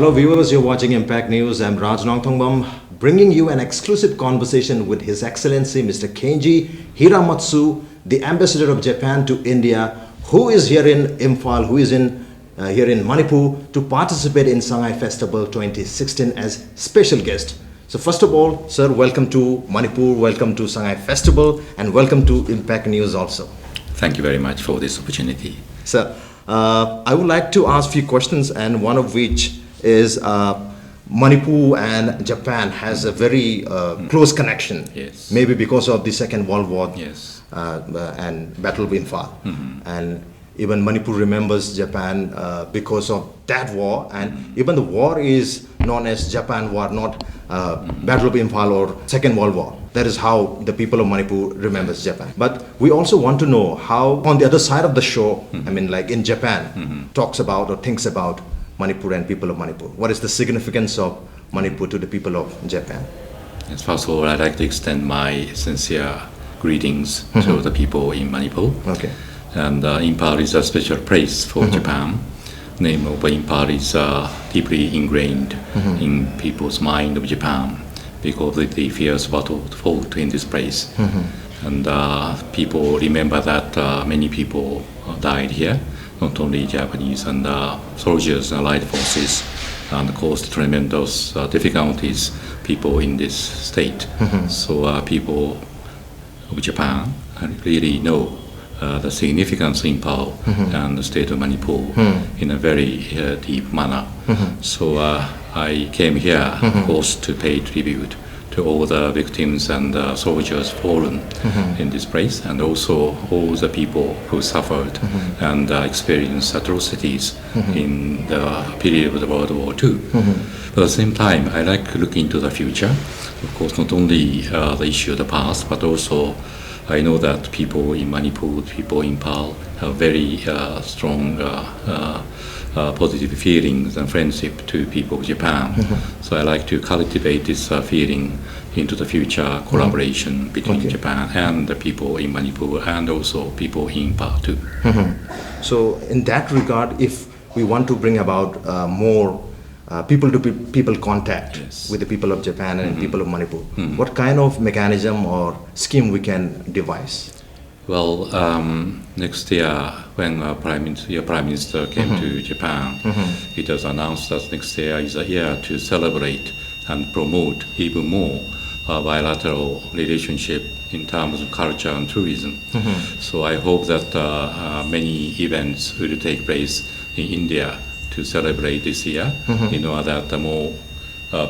Hello viewers, you're watching Impact News. I'm NONGTHOMBAM, bringing you an exclusive conversation with His Excellency Mr. KENJI HIRAMATSU, the Ambassador of Japan to India, who is here in Imphal, who is here in Manipur to participate in Shanghai Festival 2016 as special guest. So first of all, sir, welcome to Manipur, welcome to Shanghai Festival, and welcome to Impact News also. Thank you very much for this opportunity. Sir, I would like to ask a few questions, and one of which is Manipur and Japan has a very close connection. Yes. Maybe because of the Second World War. Yes. And Battle of Imphal. And even Manipur remembers Japan because of that war, and even the war is known as Japan War, not Battle of Imphal or Second World War. That is how the people of Manipur remembers Japan. But we also want to know how on the other side of the shore, I mean like in Japan, talks about or thinks about Manipur and people of Manipur. What is the significance of Manipur to the people of Japan? Yes, first of all, I'd like to extend my sincere greetings to the people in Manipur. Okay. And Imphal is a special place for Japan. Name of Imphal is deeply ingrained in people's mind of Japan because of the fierce battle fought in this place. And people remember that many people died here, not only Japanese and soldiers and allied forces, and caused tremendous difficulties people in this state. So people of Japan really know the significance of Imphal and the state of Manipur in a very deep manner. So I came here, of course, to pay tribute to all the victims and soldiers fallen in this place, and also all the people who suffered and experienced atrocities in the period of the World War II. But at the same time, I like to look into the future. Of course, not only the issue of the past, but also I know that people in Manipur, people in Imphal have very strong positive feelings and friendship to people of Japan. So I like to cultivate this feeling into the future collaboration between Japan and the people in Manipur and also people in Imphal too. So in that regard, if we want to bring about more people contact with the people of Japan and people of Manipur, what kind of mechanism or scheme we can devise? Well, next year when Prime Minister came to Japan, it was announced that next year is a year to celebrate and promote even more bilateral relationship in terms of culture and tourism. So I hope that many events will take place in India to celebrate this year in order that more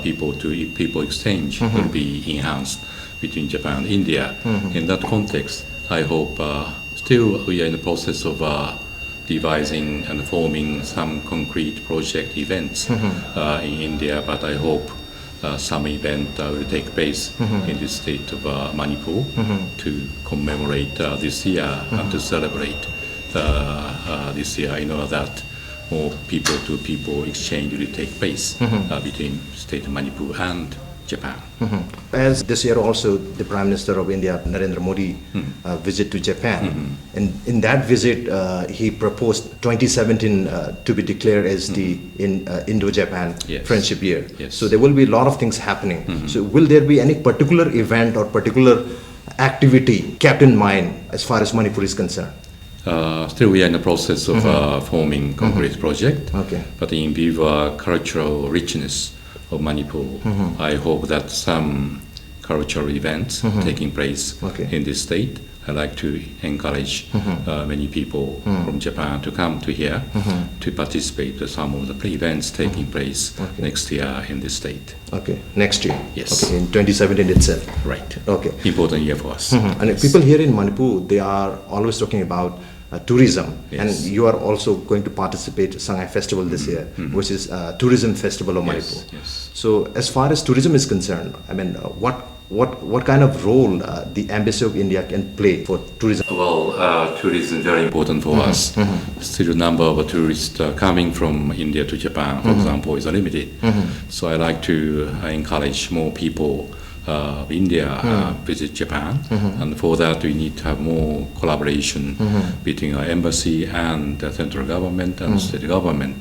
people exchange will be enhanced between Japan and India. In that context, I hope still we are in the process of devising and forming some concrete project events in India, but I hope some event will take place in the state of Manipur to commemorate this year and to celebrate this year in order that more people-to-people exchange will take place between state of Manipur and Japan. As this year also the Prime Minister of India, Narendra Modi, visit to Japan, and in that visit he proposed 2017 to be declared as the Indo-Japan Friendship Year. So there will be a lot of things happening. So will there be any particular event or particular activity kept in mind as far as Manipur is concerned? Still we are in the process of forming concrete project, but in view of cultural richness of Manipur, I hope that some cultural events taking place in this state. I like to encourage many people from Japan to come to here to participate in some of the events taking place next year in this state. Next year? Yes. In 2017 itself? Right. Important year for us. And people here in Manipur, they are always talking about tourism, and you are also going to participate in Shanghai Festival this year, which is Tourism Festival of Manipur. So as far as tourism is concerned, I mean, what kind of role the Embassy of India can play for tourism? Well, tourism is very important for us. Still the number of tourists coming from India to Japan, for example, is limited. So I like to encourage more people India visit Japan, and for that we need to have more collaboration between our embassy and the central government and state government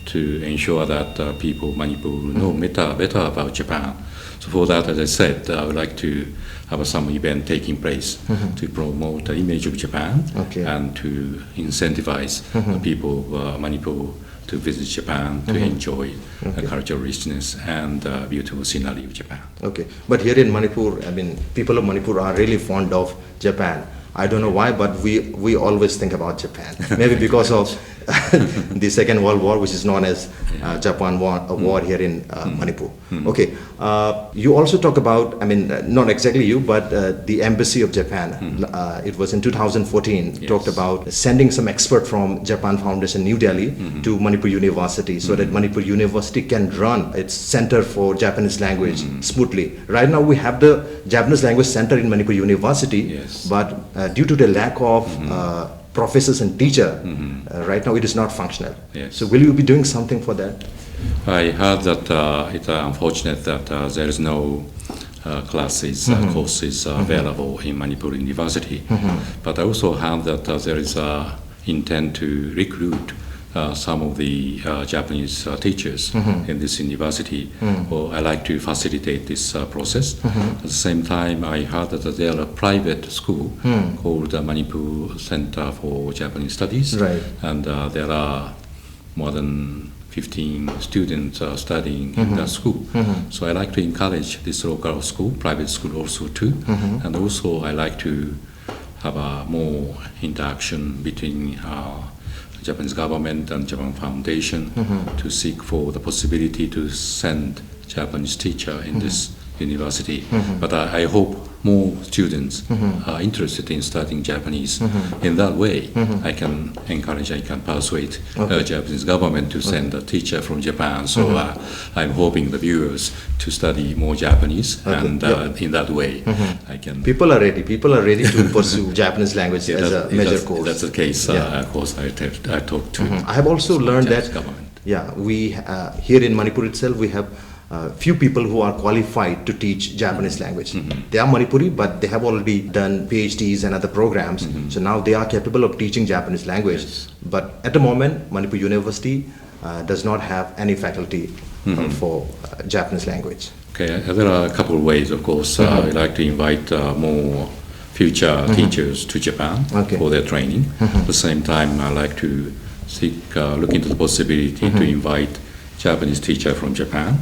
to ensure that people of Manipur know better about Japan. So for that, as I said, I would like to have some event taking place to promote the image of Japan and to incentivize the people of Manipur to visit Japan, to enjoy the cultural richness and beautiful scenery of Japan. Okay, but here in Manipur, I mean, people of Manipur are really fond of Japan. I don't know why, but we always think about Japan. Maybe because of the Second World War, which is known as Japan War here in Manipur. Okay, you also talk about, I mean, not exactly you, but the Embassy of Japan. It was in 2014, talked about sending some expert from Japan Foundation, New Delhi, to Manipur University so that Manipur University can run its Center for Japanese Language smoothly. Right now we have the Japanese Language Center in Manipur University, but due to the lack of professors and teachers, right now it is not functional. So will you be doing something for that? I heard that it's unfortunate that there is no classes, courses available in Manipur University. But I also heard that there is intent to recruit some of the Japanese teachers in this university. I like to facilitate this process. At the same time, I heard that there are a private school called the Manipur Center for Japanese Studies, and there are more than 15 students studying in that school. So I like to encourage this local school, private school also too, and also I like to have a more interaction between Japanese government and Japan Foundation to seek for the possibility to send Japanese teacher in this university. But I hope more students are interested in studying Japanese. In that way, I can encourage, I can persuade Japanese government to send a teacher from Japan. So I'm hoping the viewers to study more Japanese, and in that way, I can. People are ready to pursue Japanese language as a major course. That's the case. Of course, I talked to. I have also learned Japanese that government. we here in Manipur itself we have few people who are qualified to teach Japanese language. They are Manipuri, but they have already done PhDs and other programs. So now they are capable of teaching Japanese language. But at the moment, Manipur University does not have any faculty for Japanese language. Okay, there are a couple of ways, of course. I'd like to invite more future teachers to Japan for their training. At the same time, I'd like to look into the possibility to invite Japanese teacher from Japan,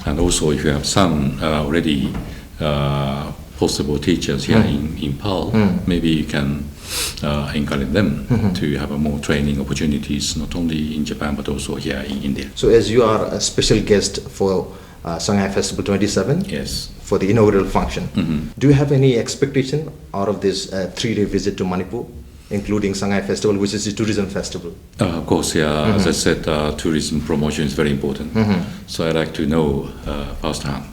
and also if you have some already possible teachers here in Pearl, maybe you can encourage them to have more training opportunities, not only in Japan but also here in India. So as you are a special guest for Shanghai Festival 27, for the inaugural function, do you have any expectation out of this 3-day visit to Manipur, including Shanghai Festival, which is a tourism festival? Of course, as I said, tourism promotion is very important. So I like to know firsthand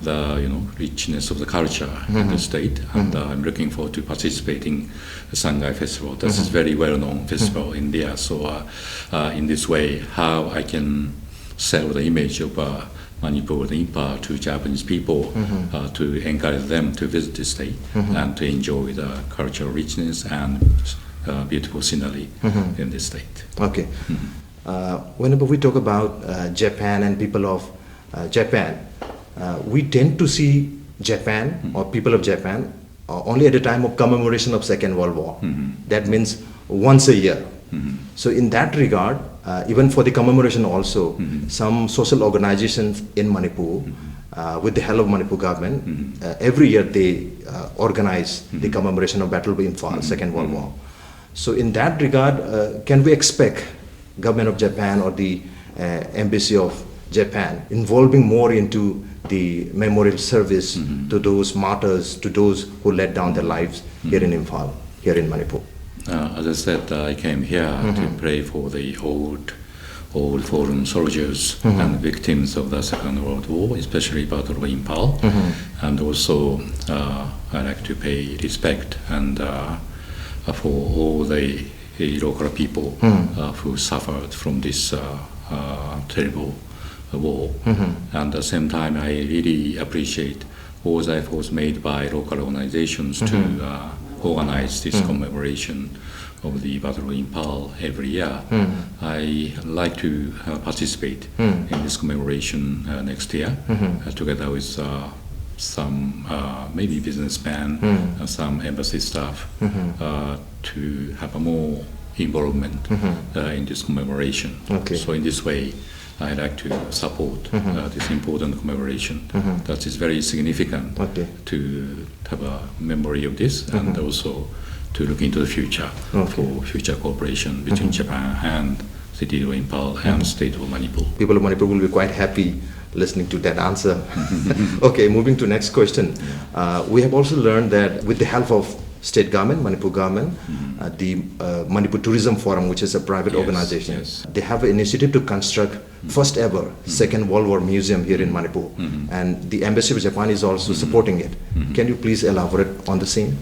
the richness of the culture in the state, and I'm looking forward to participating in the Shanghai Festival. This is very well-known festival in India. So in this way, how I can sell the image of Manipur, the Impa, to Japanese people, to encourage them to visit the state and to enjoy the cultural richness and beautiful scenery in this state. Okay. Whenever we talk about Japan and people of Japan, we tend to see Japan or people of Japan only at the time of commemoration of Second World War. That means once a year. So in that regard, even for the commemoration also, some social organizations in Manipur, with the help of Manipur government, every year they organize the commemoration of Battle of Imphal, Second World War. So in that regard, can we expect government of Japan or the embassy of Japan involving more into the memorial service to those martyrs, to those who let down their lives here in Imphal, here in Manipur? As I said, I came here to pray for the old fallen soldiers and victims of the Second World War, especially Battle of Imphal. And also, I like to pay respect and for all the local people who suffered from this terrible war. And at the same time, I really appreciate all the efforts made by local organizations to organize this commemoration of the Battle of Impal every year. I like to participate in this commemoration next year together with some maybe businessmen, some embassy staff to have a more involvement in this commemoration. Okay. So in this way, I like to support this important commemoration. That is very significant to have a memory of this and also to look into the future for future cooperation between Japan and City of Impal and State of Manipur. People of Manipur will be quite happy listening to that answer. Okay, moving to next question. We have also learned that with the help of state government, Manipur government, the Manipur Tourism Forum, which is a private organization, they have an initiative to construct first ever Second World War Museum here in Manipur. And the Embassy of Japan is also supporting it. Can you please elaborate on the same?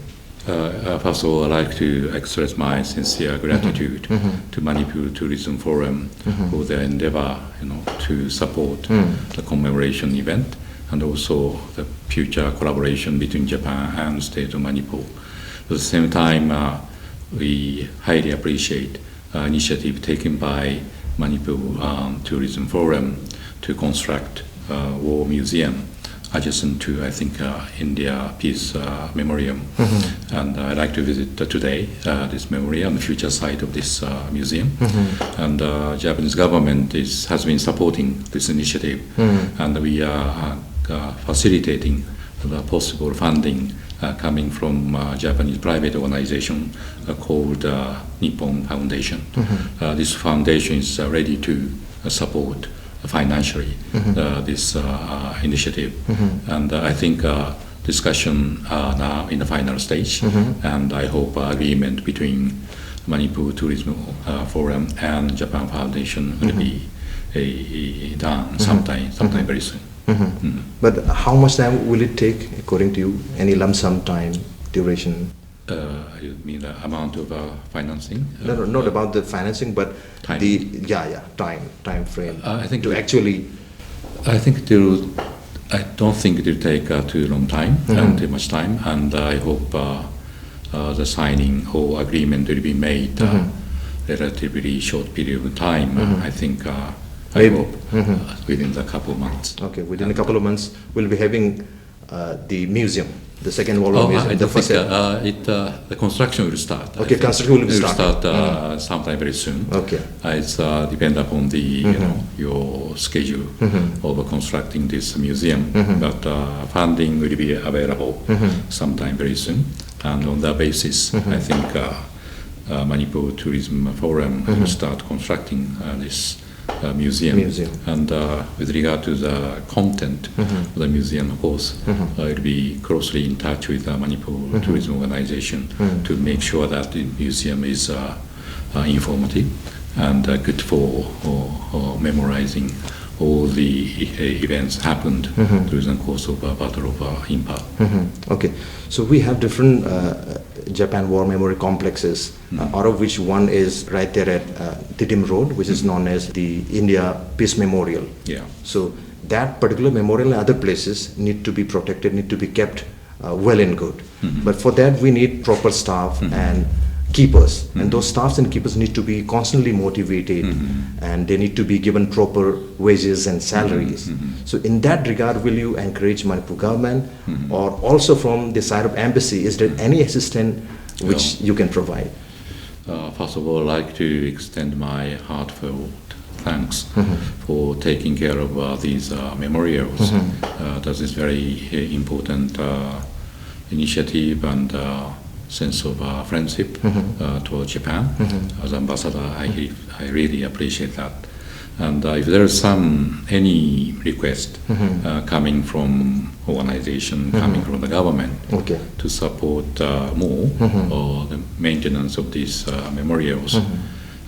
First of all, I'd like to express my sincere gratitude to Manipur Tourism Forum for their endeavor, to support the commemoration event and also the future collaboration between Japan and the State of Manipur. At the same time, we highly appreciate initiative taken by Manipur Tourism Forum to construct a war museum adjacent to, I think, India Peace Memorial. And I'd like to visit today this memorial and the future site of this museum. And Japanese government has been supporting this initiative, and we are facilitating the possible funding coming from Japanese private organization called Nippon Foundation. This foundation is ready to support financially this initiative, and I think discussion are now in the final stage, and I hope agreement between Manipur Tourism Forum and Japan Foundation will be done sometime very soon. But how much time will it take, according to you? Any lump sum time, duration? You mean the amount of financing? No, not about the financing, but time. time frame. I think to actually. I don't think it will take too long time and too much time, and I hope the signing or agreement will be made relatively short period of time. I think. I hope within a couple of months. Okay, within a couple of months, we'll be having the museum, the Second World War Museum. I don't think the construction will start. Okay, construction will start sometime very soon. Okay, it's depend upon the your schedule of constructing this museum, but funding will be available sometime very soon. And on that basis, I think Manipur Tourism Forum will start constructing this. Museum. And with regard to the content of the museum, of course, it will be closely in touch with the Manipur Tourism Organization to make sure that the museum is informative and good for memorizing all the events happened during the course of Battle of Impal. Okay, so we have different Japan War Memory complexes, out of which one is right there at Titim Road, which is known as the India Peace Memorial. Yeah. So that particular memorial and other places need to be protected, need to be kept well and good. But for that we need proper staff and keepers, and those staffs and keepers need to be constantly motivated, and they need to be given proper wages and salaries. So in that regard, will you encourage Manipur government, or also from the side of embassy, is there any assistance which you can provide? First of all, I'd like to extend my heartfelt thanks for taking care of these memorials. That is very important initiative and sense of friendship toward Japan. As ambassador, I really appreciate that. And if there is any request coming from organization, coming from the government to support more or the maintenance of these memorials,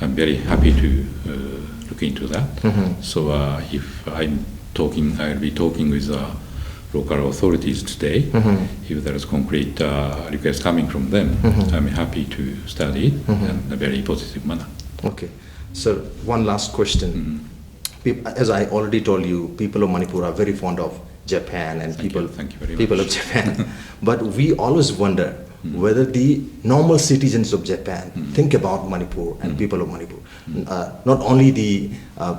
I'm very happy to look into that. So if I'll be talking with local authorities today. If there is concrete request coming from them, I'm happy to study it in a very positive manner. Okay. So one last question. As I already told you, people of Manipur are very fond of Japan and Thank you very people much. of Japan. But we always wonder whether the normal citizens of Japan think about Manipur and people of Manipur. Not only the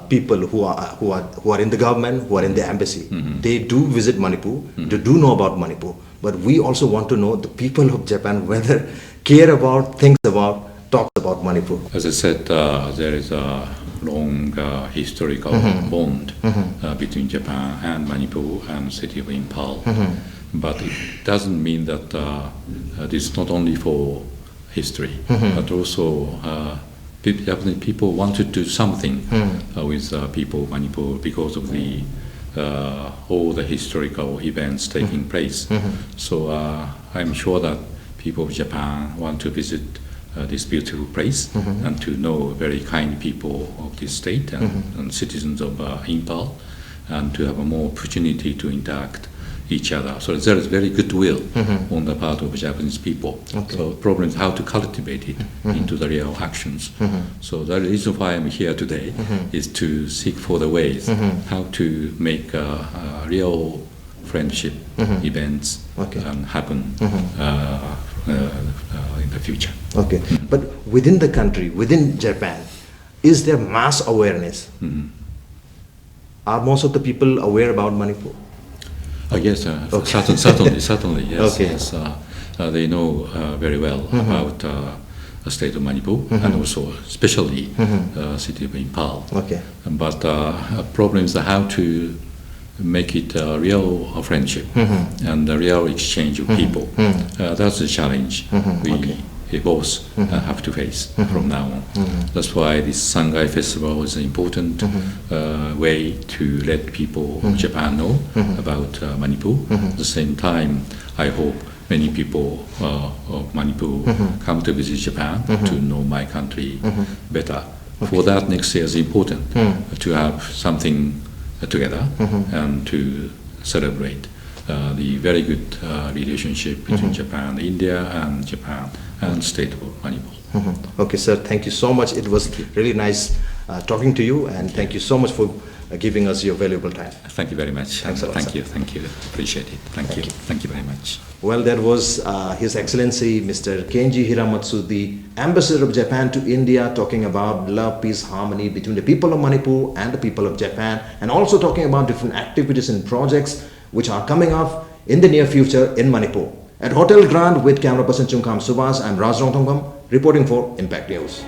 people who are in the government, who are in the embassy, they do visit Manipur, they do know about Manipur. But we also want to know the people of Japan whether care about, thinks about, talks about Manipur. As I said, there is a long historical bond between Japan and Manipur and city of Impal. But it doesn't mean that this is not only for history, but also Japanese people want to do something with people of Manipur because of the all the historical events taking place. So I'm sure that people of Japan want to visit this beautiful place and to know very kind people of this state and citizens of Impal, and to have a more opportunity to interact each other. So there is very goodwill on the part of Japanese people. So the problem is how to cultivate it into the real actions. So the reason why I'm here today is to seek for the ways how to make real friendship events happen in the future. Okay, but within the country, within Japan, is there mass awareness? Are most of the people aware about Manipur? Yes, certainly, yes. Okay. Yes, they know very well about the state of Manipur and also especially city of Impal. Okay. But problem is how to make it a real friendship and a real exchange of people. That's the challenge we both have to face from now on. That's why this Shanghai Festival is an important way to let people of Japan know about Manipur. At the same time, I hope many people of Manipur come to visit Japan to know my country better. For that, next year is important to have something together and to celebrate the very good relationship between Japan and India and Japan and state of Manipur. Okay, sir, thank you so much. It was really nice talking to you, and thank you so much for giving us your valuable time. Thank you very much. Thanks a lot, Thank sir. you. Appreciate it. Thank you. Thank you very much. Well, that was His Excellency Mr. KENJI HIRAMATSU, the Ambassador of Japan to India, talking about love, peace, harmony between the people of Manipur and the people of Japan, and also talking about different activities and projects which are coming up in the near future in Manipur. At Hotel Grand with camera person Chungkham Subhas, I'm Raj NONGTHOMBAM reporting for Impact News.